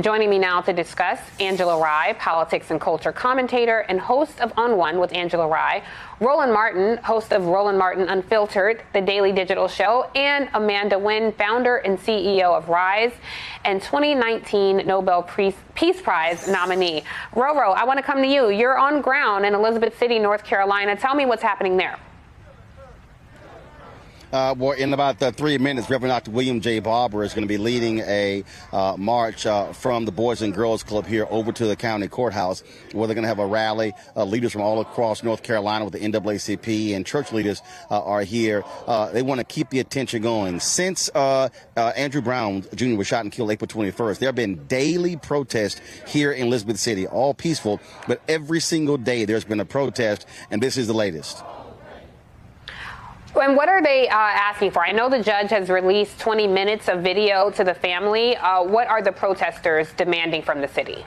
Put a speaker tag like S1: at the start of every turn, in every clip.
S1: Joining me now to discuss, Angela Rye, politics and culture commentator and host of On One with Angela Rye, Roland Martin, host of Roland Martin Unfiltered, the daily digital show, and Amanda Nguyen, founder and CEO of Rise, and 2019 Nobel Peace Prize nominee. Roro, I want to come to you. You're on ground in Elizabeth City, North Carolina. Tell me what's happening there.
S2: Well, in about 3 minutes, Reverend Dr. William J. Barber is going to be leading a march from the Boys and Girls Club here over to the county courthouse, where they're going to have a rally. Leaders from all across North Carolina with the NAACP and church leaders are here. They want to keep the attention going. Since Andrew Brown Jr. was shot and killed April 21st, there have been daily protests here in Elizabeth City, all peaceful, but every single day there's been a protest, and this is the latest.
S1: And what are they asking for? I know the judge has released 20 minutes of video to the family. What are the protesters demanding from the city?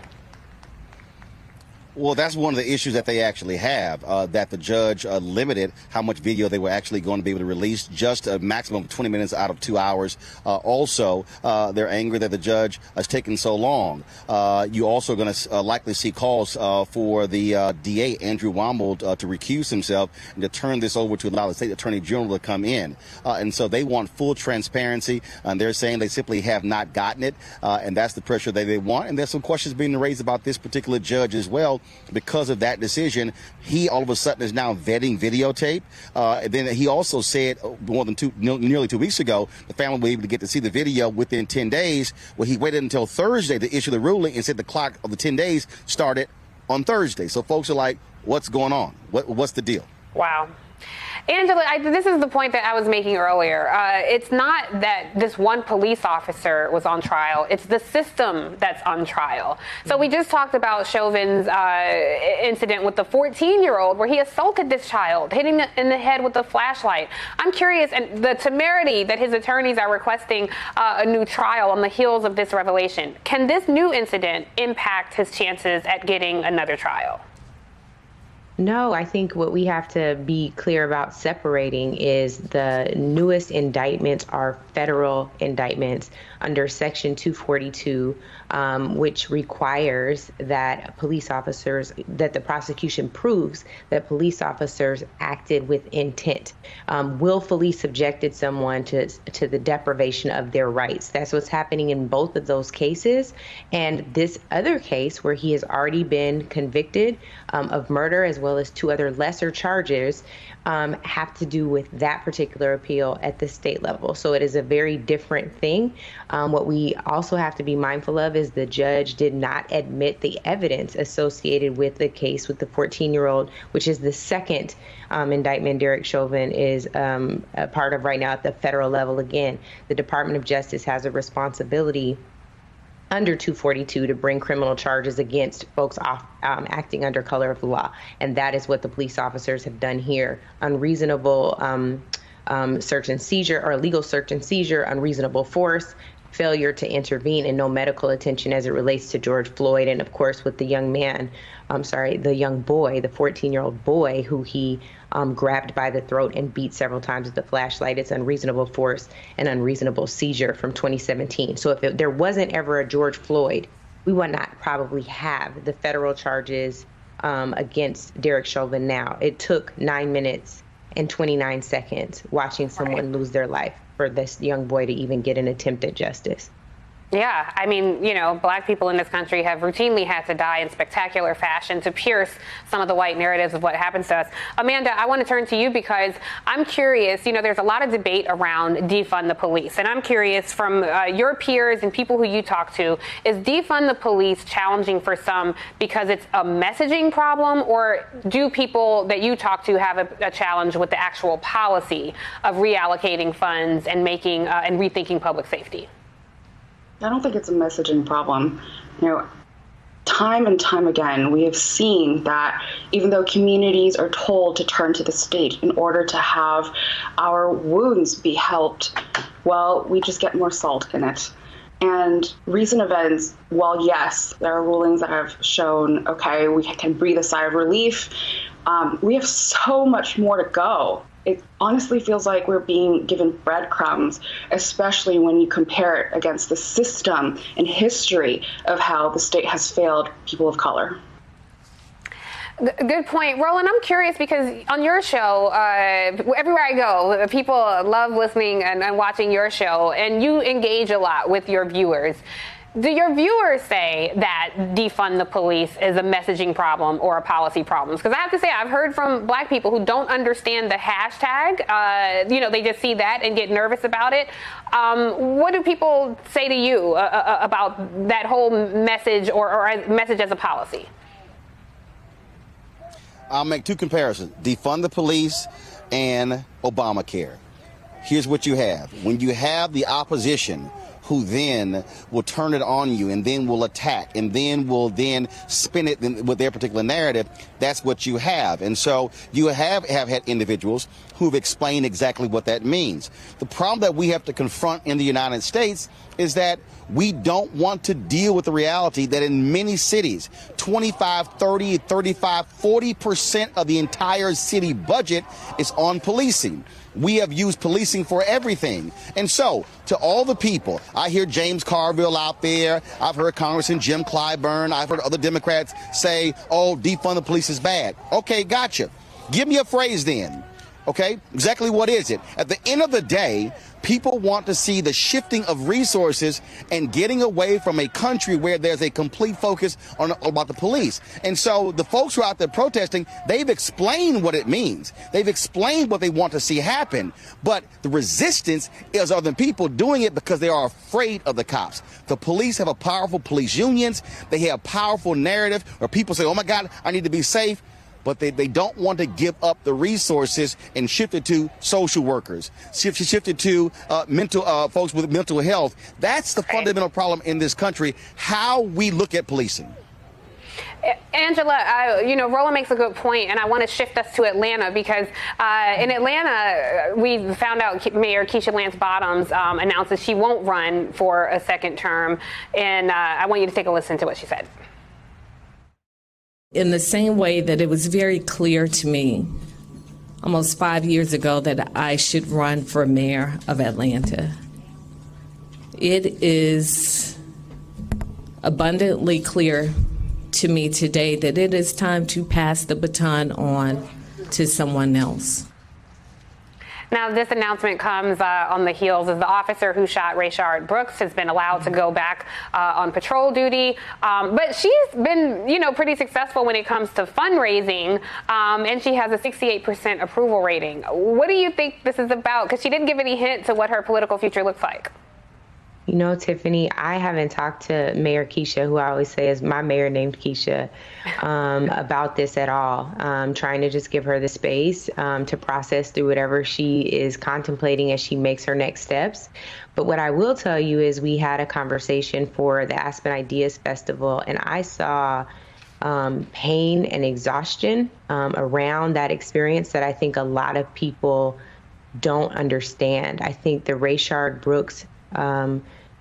S2: Well, that's one of the issues that they actually have, that the judge limited how much video they were actually going to be able to release, just a maximum of 20 minutes out of 2 hours. Also, they're angry that the judge has taken so long. You're also going to likely see calls for the DA, Andrew Womble, to recuse himself and to turn this over to allow the state attorney general to come in. And so they want full transparency, and they're saying they simply have not gotten it, and that's the pressure that they want. And there's some questions being raised about this particular judge as well. Because of that decision, he all of a sudden is now vetting videotape. And then he also said nearly 2 weeks ago, the family will be able to get to see the video within 10 days. Well, he waited until Thursday to issue the ruling and said the clock of the 10 days started on Thursday. So folks are like, what's going on? What's the deal?
S1: Wow. Angela, this is the point that I was making earlier. It's not that this one police officer was on trial. It's the system that's on trial. So we just talked about Chauvin's incident with the 14-year-old where he assaulted this child, hitting it in the head with a flashlight. I'm curious, and the temerity that his attorneys are requesting a new trial on the heels of this revelation. Can this new incident impact his chances at getting another trial?
S3: No, I think what we have to be clear about separating is the newest indictments are federal indictments under Section 242, which requires that that the prosecution proves that police officers acted with intent, willfully subjected someone to the deprivation of their rights. That's what's happening in both of those cases. And this other case where he has already been convicted of murder, as well as 2 other lesser charges, have to do with that particular appeal at the state level. So it is a very different thing. What we also have to be mindful of is the judge did not admit the evidence associated with the case with the 14-year-old, which is the second indictment Derek Chauvin is a part of right now at the federal level. Again, the Department of Justice has a responsibility under 242 to bring criminal charges against folks acting under color of the law. And that is what the police officers have done here. Unreasonable search and seizure, or illegal search and seizure, unreasonable force, failure to intervene, and no medical attention as it relates to George Floyd. And of course, with the young boy, the 14-year-old boy who he grabbed by the throat and beat several times with the flashlight. It's unreasonable force and unreasonable seizure from 2017. So if there wasn't ever a George Floyd, we would not probably have the federal charges against Derek Chauvin now. It took 9 minutes and 29 seconds watching someone lose their life for this young boy to even get an attempt at justice.
S1: Yeah, I mean, you know, Black people in this country have routinely had to die in spectacular fashion to pierce some of the white narratives of what happens to us. Amanda, I want to turn to you because I'm curious, you know, there's a lot of debate around defund the police. And I'm curious from your peers and people who you talk to, is defund the police challenging for some because it's a messaging problem, or do people that you talk to have a challenge with the actual policy of reallocating funds and making and rethinking public safety?
S4: I don't think it's a messaging problem. You know, time and time again, we have seen that even though communities are told to turn to the state in order to have our wounds be helped, well, we just get more salt in it. And recent events, while yes, there are rulings that have shown, okay, we can breathe a sigh of relief, we have so much more to go. it honestly feels like we're being given breadcrumbs, especially when you compare it against the system and history of how the state has failed people of color.
S1: Good point. Roland, I'm curious because on your show, everywhere I go, people love listening and watching your show, and you engage a lot with your viewers. Do your viewers say that defund the police is a messaging problem or a policy problem? Because I have to say, I've heard from black people who don't understand the hashtag. They just see that and get nervous about it. What do people say to you about that whole message or message as a policy?
S2: I'll make two comparisons: defund the police and Obamacare. Here's what you have. When you have the opposition who then will turn it on you and then will attack and then will then spin it with their particular narrative, that's what you have. And so you have had individuals who've explained exactly what that means. The problem that we have to confront in the United States is that we don't want to deal with the reality that in many cities, 25, 30, 35, 40% of the entire city budget is on policing. We have used policing for everything. And so, to all the people, I hear James Carville out there, I've heard Congressman Jim Clyburn, I've heard other Democrats say, oh, defund the police is bad. Okay, gotcha. Give me a phrase then. Okay, exactly what is it? At the end of the day, people want to see the shifting of resources and getting away from a country where there's a complete focus on about the police. And so the folks who are out there protesting, they've explained what it means. They've explained what they want to see happen. But the resistance is other people doing it because they are afraid of the cops. The police have a powerful police unions. They have powerful narrative where people say, oh, my God, I need to be safe. But they don't want to give up the resources and shift it to social workers, shift it to mental folks with mental health. That's the fundamental problem in this country, how we look at policing.
S1: Angela, Roland makes a good point, and I want to shift us to Atlanta because in Atlanta, we found out Mayor Keisha Lance Bottoms announces she won't run for a second term, and I want you to take a listen to what she said.
S5: In the same way that it was very clear to me almost 5 years ago that I should run for mayor of Atlanta, it is abundantly clear to me today that it is time to pass the baton on to someone else.
S1: Now, this announcement comes on the heels of the officer who shot Rayshard Brooks has been allowed to go back on patrol duty. But she's been, pretty successful when it comes to fundraising, and she has a 68% approval rating. What do you think this is about? Because she didn't give any hint to what her political future looks like.
S3: Tiffany, I haven't talked to Mayor Keisha, who I always say is my mayor named Keisha, about this at all. Trying to just give her the space to process through whatever she is contemplating as she makes her next steps. But what I will tell you is we had a conversation for the Aspen Ideas Festival, and I saw pain and exhaustion around that experience that I think a lot of people don't understand. I think the Rayshard Brooks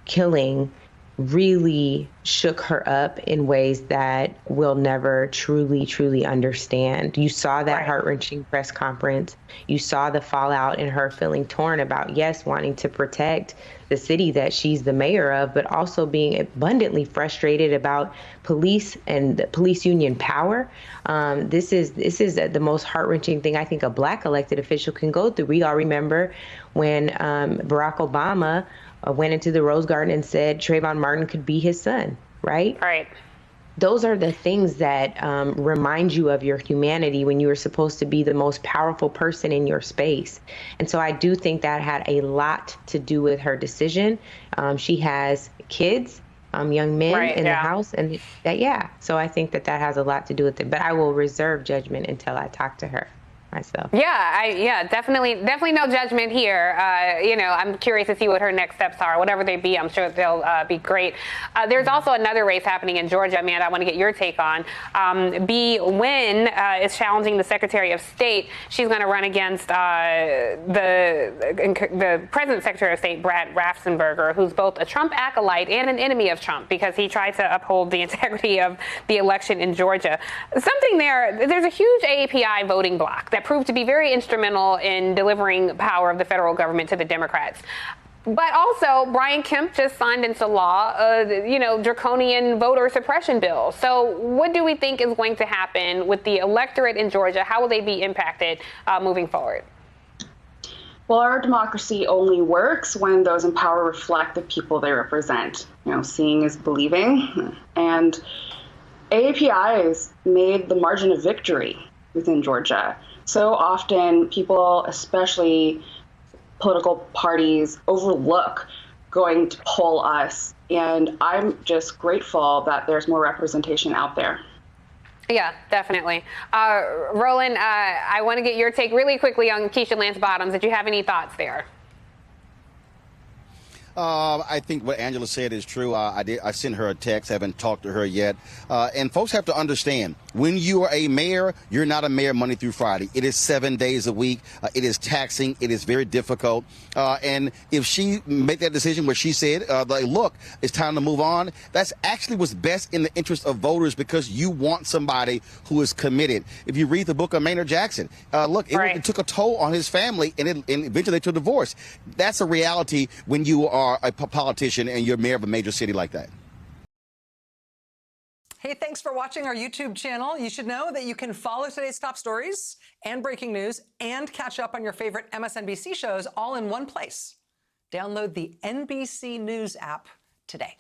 S3: killing really shook her up in ways that we'll never truly understand. You saw that heart-wrenching press conference. You saw the fallout in her feeling torn about, yes, wanting to protect the city that she's the mayor of, but also being abundantly frustrated about police and the police union power. This is the most heart-wrenching thing I think a Black elected official can go through. We all remember when Barack Obama went into the Rose Garden and said Trayvon Martin could be his son, right?
S1: Right.
S3: Those are the things that remind you of your humanity when you are supposed to be the most powerful person in your space. And so I do think that had a lot to do with her decision. She has kids, young men in the house, and so I think that has a lot to do with it. But I will reserve judgment until I talk to her myself.
S1: Definitely no judgment here. I'm curious to see what her next steps are. Whatever they be, I'm sure they'll be great. There's also another race happening in Georgia, Amanda, I want to get your take on. Bee Nguyen is challenging the Secretary of State. She's going to run against the present Secretary of State, Brad Raffensperger, who's both a Trump acolyte and an enemy of Trump because he tried to uphold the integrity of the election in Georgia. There's a huge AAPI voting bloc that that proved to be very instrumental in delivering power of the federal government to the Democrats. But also, Brian Kemp just signed into law a, draconian voter suppression bill. So what do we think is going to happen with the electorate in Georgia? How will they be impacted moving forward?
S4: Well, our democracy only works when those in power reflect the people they represent. Seeing is believing. And AAPI has made the margin of victory within Georgia. So often people, especially political parties, overlook going to poll us. And I'm just grateful that there's more representation out there.
S1: Yeah, definitely. Roland, I want to get your take really quickly on Keisha Lance Bottoms. Did you have any thoughts there?
S2: I think what Angela said is true. I sent her a text, haven't talked to her yet. And folks have to understand, when you are a mayor, you're not a mayor Monday through Friday. It is 7 days a week. It is taxing. It is very difficult. And if she made that decision where she said, look, it's time to move on, that's actually what's best in the interest of voters, because you want somebody who is committed. If you read the book of Maynard Jackson, it took a toll on his family, and eventually to divorce. That's a reality when you are a politician and you're mayor of a major city like that.
S6: Hey, thanks for watching our YouTube channel. You should know that you can follow today's top stories and breaking news and catch up on your favorite MSNBC shows all in one place. Download the NBC News app today.